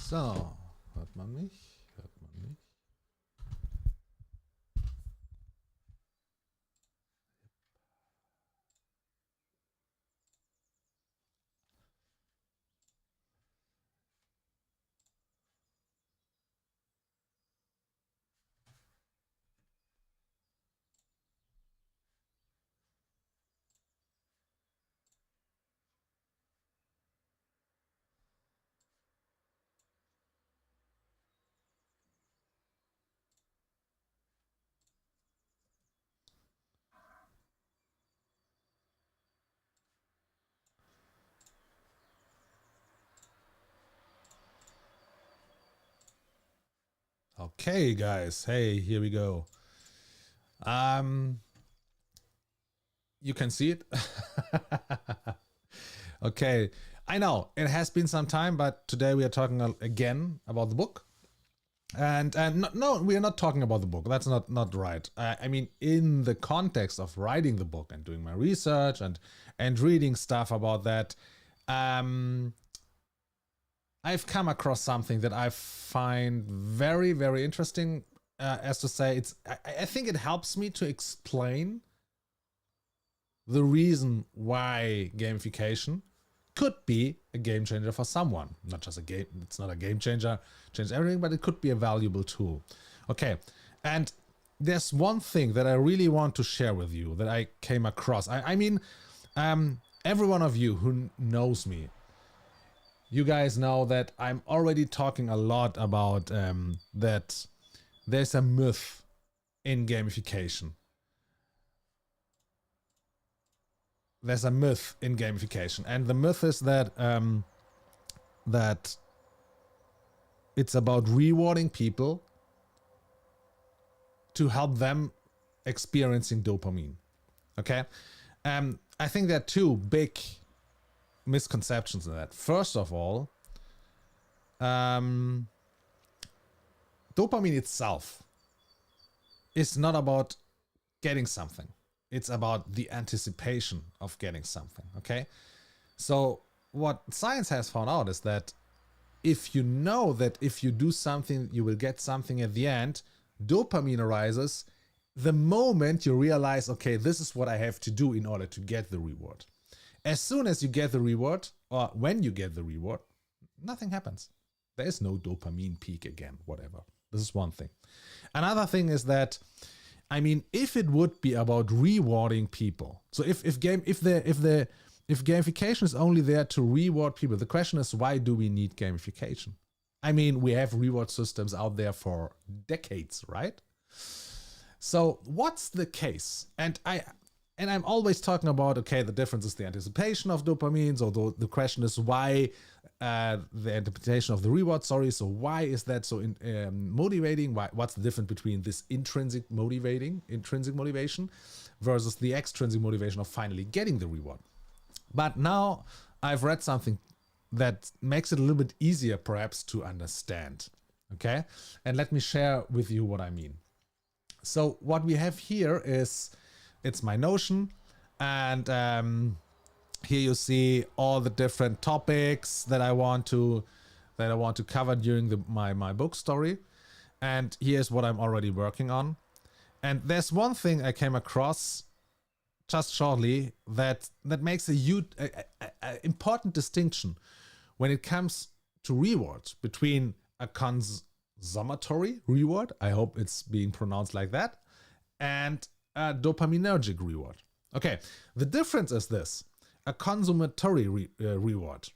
So, hört man mich? Hört man mich? Okay, guys. Hey, here we go. You can see it. Okay, I know it has been some time, but today we are talking again about the book. And no, we are not talking about the book. That's not right. I mean, in the context of writing the book and doing my research and reading stuff about that, I've come across something that I find very, very interesting. As to say, I think it helps me to explain the reason why gamification could be a game changer for someone. Not just a game, it's not a game changer, change everything, but it could be a valuable tool. Okay, and there's one thing that I really want to share with you that I came across. I mean, every one of you who knows me, you guys know that I'm already talking a lot about that there's a myth in gamification. There's a myth in gamification, and the myth is that that it's about rewarding people to help them experiencing dopamine. Okay, I think there are two big misconceptions in that. First of all, dopamine itself is not about getting something. It's about the anticipation of getting something, okay? So what science has found out is that if you know that if you do something, you will get something at the end, dopamine arises the moment you realize, okay, this is what I have to do in order to get the reward. As soon as you get the reward, or when you get the reward, nothing happens. There is no dopamine peak again, whatever. This is one thing. Another thing is that, I mean, if it would be about rewarding people, so if gamification is only there to reward people, the question is, why do we need gamification? I mean, we have reward systems out there for decades, right? So what's the case? And I'm always talking about, okay, the difference is the anticipation of dopamine. So the question is why the interpretation of the reward, so why is that so motivating? What's the difference between this intrinsic motivation versus the extrinsic motivation of finally getting the reward? But now I've read something that makes it a little bit easier perhaps to understand. Okay, and let me share with you what I mean. So what we have here is, it's my Notion, and here you see all the different topics that I want to cover during my book story, and here's what I'm already working on. And there's one thing I came across just shortly that makes a huge important distinction when it comes to rewards between a consummatory reward, I hope it's being pronounced like that, and a dopaminergic reward. Okay, the difference is this: a consummatory reward,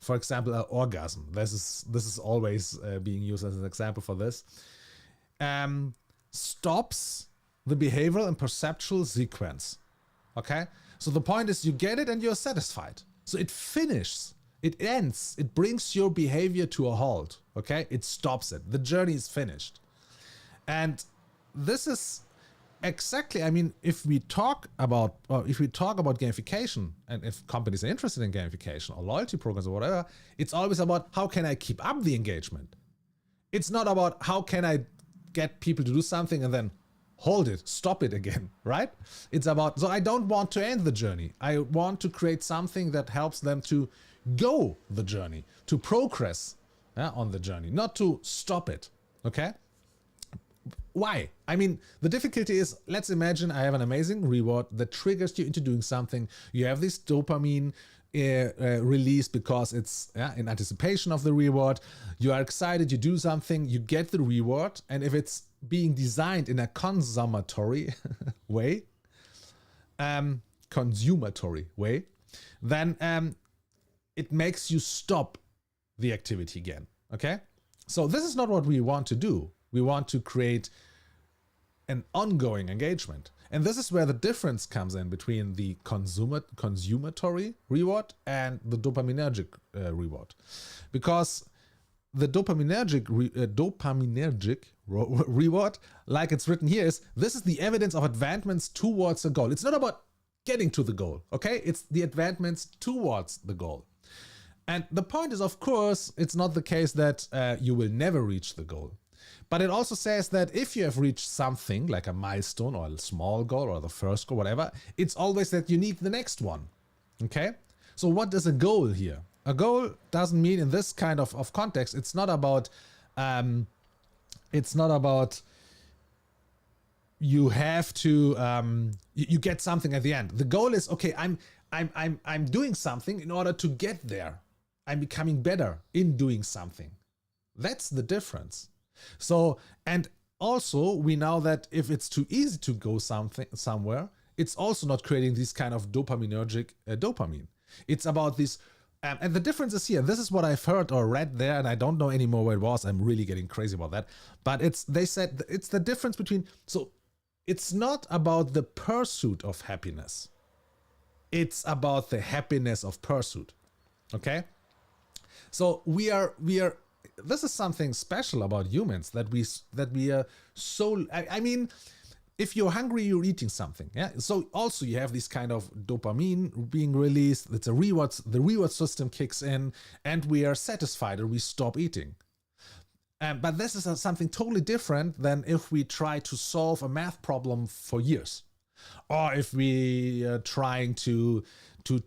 for example, an orgasm. This is always being used as an example for this. Stops the behavioral and perceptual sequence. Okay, so the point is you get it and you're satisfied. So it finishes, it ends, it brings your behavior to a halt. Okay, it stops it. The journey is finished, and this is exactly, I mean, if we talk about gamification, and if companies are interested in gamification or loyalty programs or whatever, it's always about how can I keep up the engagement. It's not about how can I get people to do something and then hold it, stop it again, right? It's about, so I don't want to end the journey. I want to create something that helps them to go the journey, to progress on the journey, not to stop it. Okay. Why? I mean, the difficulty is, let's imagine I have an amazing reward that triggers you into doing something. You have this dopamine release because it's in anticipation of the reward. You are excited, you do something, you get the reward. And if it's being designed in a consummatory way, then it makes you stop the activity again. Okay? So this is not what we want to do. We want to create an ongoing engagement. And this is where the difference comes in between the consummatory reward and the dopaminergic reward. Because the dopaminergic reward, like it's written here, this is the evidence of advancements towards a goal. It's not about getting to the goal, okay? It's the advancements towards the goal. And the point is, of course, it's not the case that you will never reach the goal. But it also says that if you have reached something like a milestone or a small goal or the first goal, whatever, it's always that you need the next one. Okay? So what is a goal here? A goal doesn't mean in this kind of context, it's not about you have to you get something at the end. The goal is, okay, I'm doing something in order to get there. I'm becoming better in doing something. That's the difference. So, and also we know that if it's too easy to go somewhere, it's also not creating this kind of dopaminergic dopamine. It's about this, and the difference is here. This is what I've heard or read there, and I don't know anymore where it was. I'm really getting crazy about that. But they said it's the difference between, so it's not about the pursuit of happiness. It's about the happiness of pursuit. Okay? So we are this is something special about humans, that we are so, I mean, if you're hungry, you're eating something. Yeah. So also you have this kind of dopamine being released. It's the reward system kicks in and we are satisfied or we stop eating. But this is something totally different than if we try to solve a math problem for years. Or if we are trying to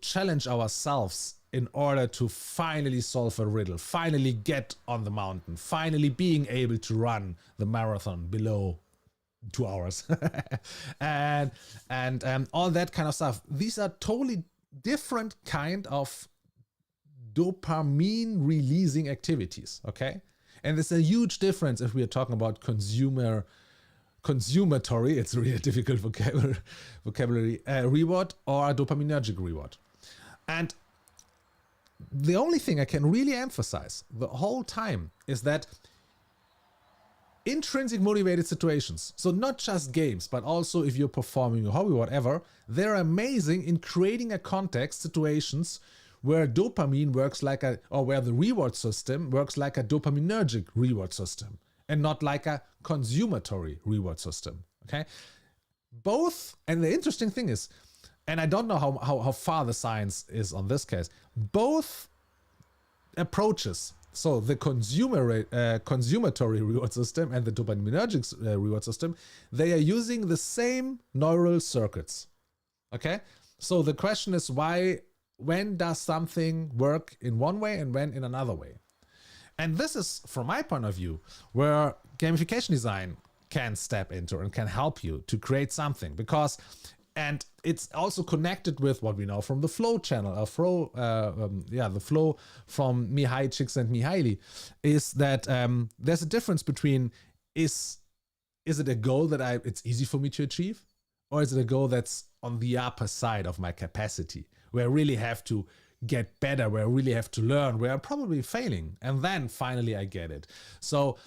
challenge ourselves in order to finally solve a riddle, finally get on the mountain, finally being able to run the marathon below 2 hours, and all that kind of stuff. These are totally different kind of dopamine releasing activities. Okay, and there's a huge difference if we are talking about consummatory. It's really a difficult vocabulary reward or a dopaminergic reward, and the only thing I can really emphasize the whole time is that intrinsic motivated situations, so not just games, but also if you're performing a hobby or whatever, they're amazing in creating a context, situations where dopamine works or where the reward system works like a dopaminergic reward system and not like a consummatory reward system. Okay? Both, and the interesting thing is, and I don't know how far the science is on this case, both approaches, so the consummatory reward system and the dopaminergic reward system, they are using the same neural circuits. Okay? So the question is when does something work in one way and when in another way? And this is, from my point of view, where gamification design can step into and can help you to create something, because and it's also connected with what we know from the flow channel, the flow from Mihai Csikszentmihalyi, is that there's a difference between is it a goal that it's easy for me to achieve, or is it a goal that's on the upper side of my capacity, where I really have to get better, where I really have to learn, where I'm probably failing, and then finally I get it. So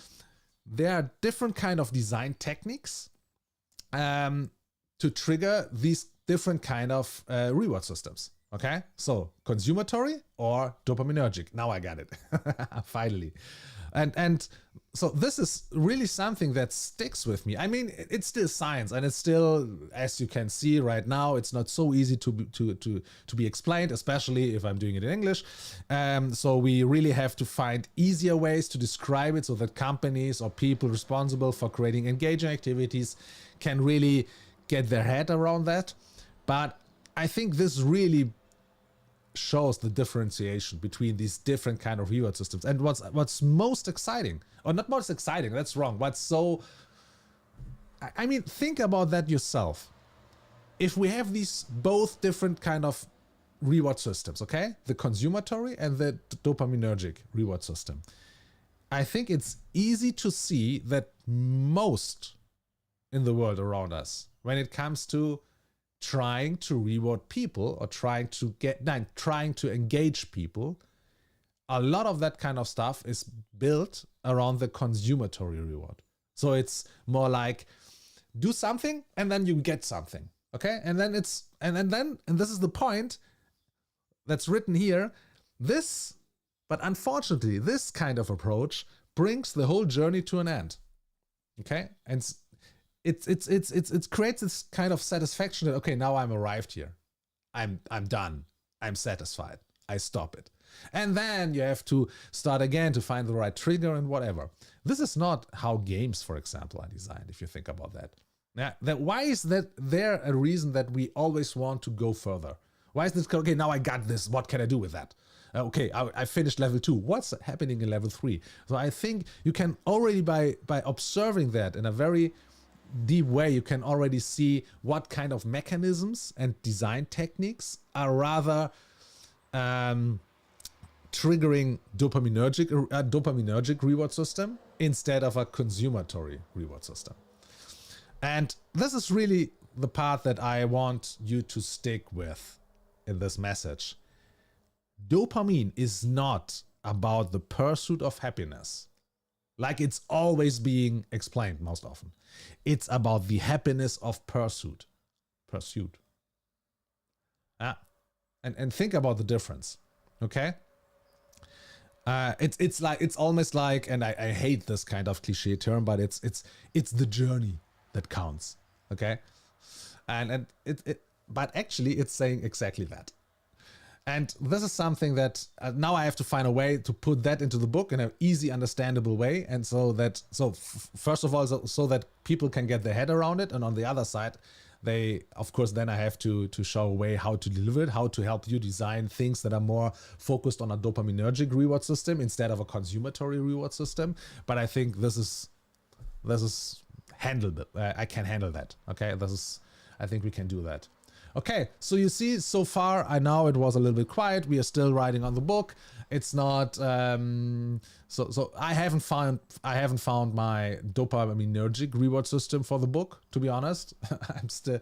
there are different kind of design techniques to trigger these different kind of reward systems. Okay, so consummatory or dopaminergic. Now I got it, finally. And so this is really something that sticks with me. I mean, it's still science, and it's still, as you can see right now, it's not so easy to be explained, especially if I'm doing it in English. So we really have to find easier ways to describe it so that companies or people responsible for creating engaging activities can really get their head around that. But I think this really shows the differentiation between these different kind of reward systems. And what's most exciting, or not most exciting, that's wrong. What's so, I mean, think about that yourself. If we have these both different kind of reward systems, okay? The consummatory and the dopaminergic reward system. I think it's easy to see that most in the world around us, when it comes to trying to reward people or trying to engage people, a lot of that kind of stuff is built around the consummatory reward. So it's more like do something and then you get something, okay? And then and this is the point that's written here. But unfortunately, this kind of approach brings the whole journey to an end, okay? And it creates this kind of satisfaction that, okay, now I'm arrived here. I'm done. I'm satisfied. I stop it. And then you have to start again to find the right trigger and whatever. This is not how games, for example, are designed, if you think about that. Now, why is that there a reason that we always want to go further? Why is this, okay, now I got this, what can I do with that? Okay, I finished level 2. What's happening in level 3? So I think you can already, by observing that in a very deep way, you can already see what kind of mechanisms and design techniques are rather triggering dopaminergic reward system instead of a consummatory reward system. And this is really the part that I want you to stick with in this message. Dopamine is not about the pursuit of happiness, like it's always being explained most often. It's about the happiness of pursuit. And think about the difference, okay? It's almost like, and I hate this kind of cliche term, but it's the journey that counts, okay? And but actually it's saying exactly that. And this is something that now I have to find a way to put that into the book in an easy, understandable way. And first of all, so that people can get their head around it. And on the other side, of course, then I have to show a way how to deliver it, how to help you design things that are more focused on a dopaminergic reward system instead of a consummatory reward system. But I think this is handled. I can handle that. Okay, I think we can do that. Okay, so you see, so far, I know it was a little bit quiet. We are still writing on the book. It's not so I haven't found my dopaminergic reward system for the book, to be honest. I'm still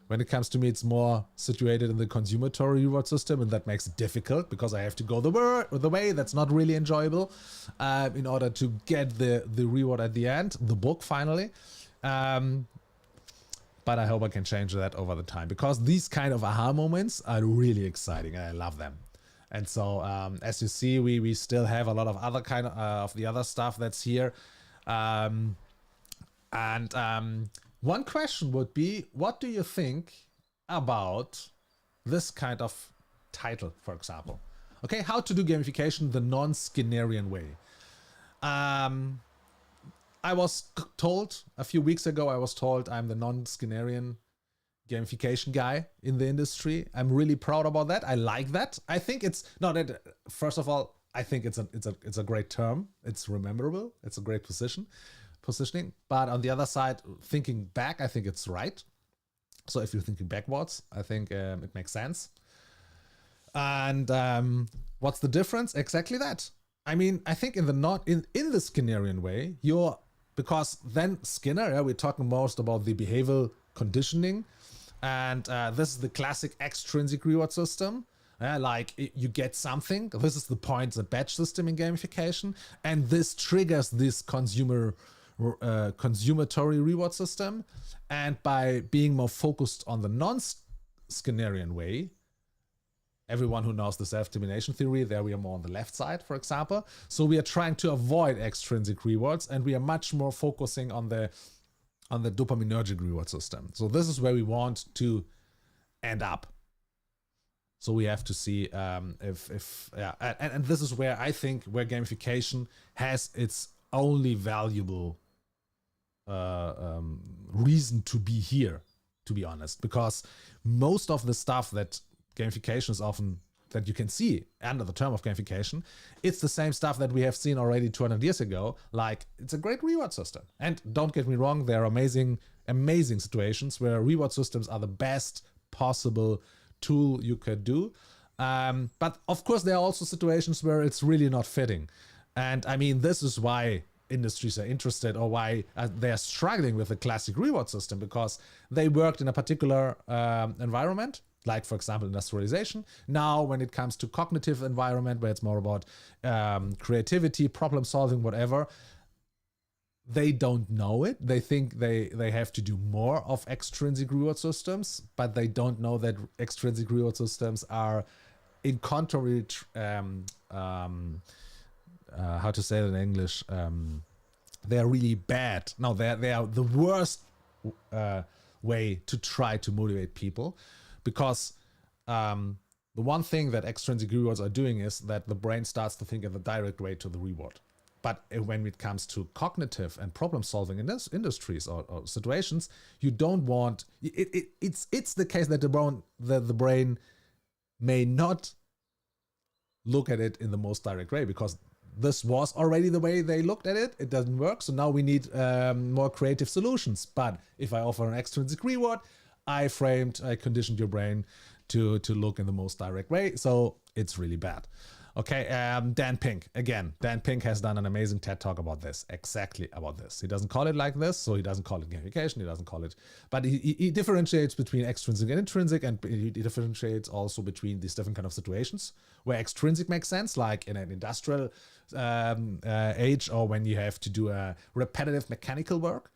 when it comes to me, it's more situated in the consummatory reward system, and that makes it difficult because I have to go the way that's not really enjoyable in order to get the reward at the end, the book finally. But I hope I can change that over the time, because these kind of aha moments are really exciting and I love them. And so, as you see, we still have a lot of other kind of the other stuff that's here. One question would be, what do you think about this kind of title, for example? Okay, how to do gamification the non-Skinnerian way. I was told a few weeks ago, I'm the non-Skinnerian gamification guy in the industry. I'm really proud about that. I like that. I think first of all, I think it's a great term. It's rememberable. It's a great positioning. But on the other side, thinking back, I think it's right. So if you're thinking backwards, I think it makes sense. And what's the difference? Exactly that. I mean, I think in the Skinnerian way, because then Skinner, we're talking most about the behavioral conditioning, and this is the classic extrinsic reward system. Like you get something. This is the points and badge system in gamification, and this triggers this consummatory reward system. And by being more focused on the non-Skinnerian way, everyone who knows the self-determination theory, there we are more on the left side, for example. So we are trying to avoid extrinsic rewards, and we are much more focusing on the dopaminergic reward system. So this is where we want to end up. So we have to see and this is where I think where gamification has its only valuable reason to be here, to be honest, because most of the stuff that gamification is often, that you can see under the term of gamification, it's the same stuff that we have seen already 200 years ago. Like, it's a great reward system. And don't get me wrong, there are amazing situations where reward systems are the best possible tool you could do. But of course, there are also situations where it's really not fitting. And I mean, this is why industries are interested, or why they're struggling with the classic reward system, because they worked in a particular environment, like, for example, industrialization. Now, when it comes to cognitive environment, where it's more about creativity, problem solving, whatever, they don't know it. They think they have to do more of extrinsic reward systems, but they don't know that extrinsic reward systems are in contrary, how to say it in English, they're really bad. No, they are the worst way to try to motivate people, because the one thing that extrinsic rewards are doing is that the brain starts to think in the direct way to the reward. But when it comes to cognitive and problem solving in this industries or situations, you don't want it's the case that the brain may not look at it in the most direct way, because this was already the way they looked at it. It doesn't work. So now we need more creative solutions. But if I offer an extrinsic reward, I conditioned your brain to look in the most direct way. So it's really bad. Okay, Dan Pink. Again, Dan Pink has done an amazing TED Talk about this, exactly about this. He doesn't call it like this, so he doesn't call it gamification, he doesn't call it, but he differentiates between extrinsic and intrinsic, and he differentiates also between these different kind of situations where extrinsic makes sense, like in an industrial age, or when you have to do a repetitive mechanical work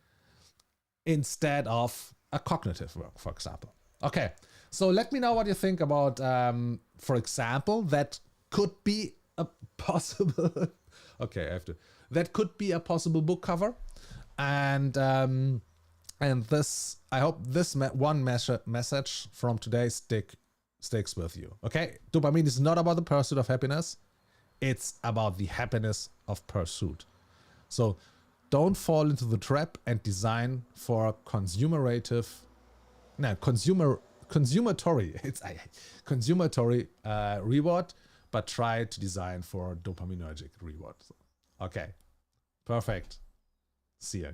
instead of a cognitive work, for example. Okay, so let me know what you think about, for example, that could be a possible that could be a possible book cover, and this, I hope this one message from today sticks with you. Okay, dopamine is not about the pursuit of happiness, it's about the happiness of pursuit. So don't fall into the trap and design for consummatory reward, but try to design for dopaminergic reward. Okay, perfect. See ya.